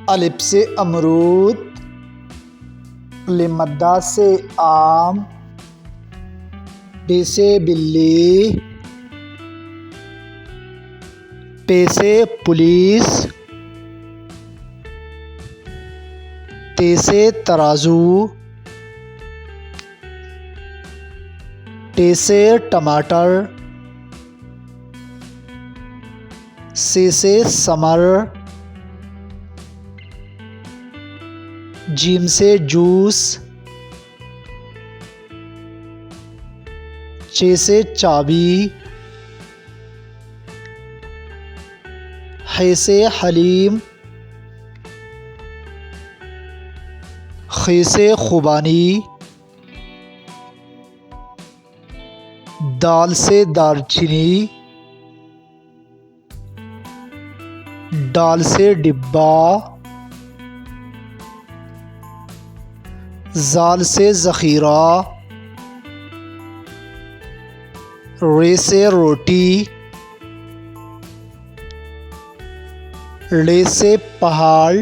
الف سے امرود، لمدہ سے آم، ب سے بلی، پ سے پولیس، ت سے ترازو، ٹ سے ٹماٹر، س سے ثمر، ج سے جوس، چ سے چابی، ح سے حلیم، خ سے خوبانی، دال سے دارچینی، ڈال سے ڈبہ، زال سے ذخیرہ، ر سے روٹی، ڑ سے پہاڑ،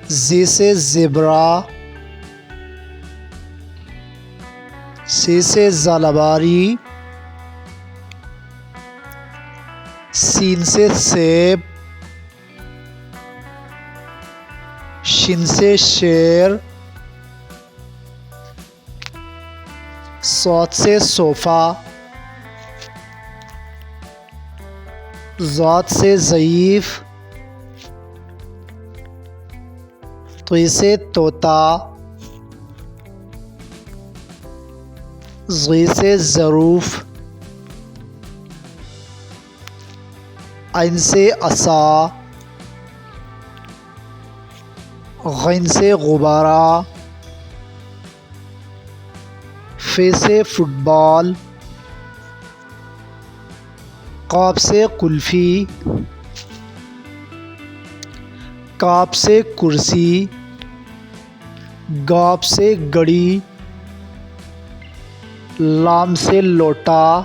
ز سے زبرا، س سے زالباری، س سے سیب، ش سے شیر، ص سے صوفہ، ض سے ضعیف، ط سے طوطا، ظ سے ظروف، ع سے عصا، غ سے غبارہ، ف سے فٹ بال، ق سے قلفی، ک سے کرسی، گ سے گڑی، ل سے لوٹا،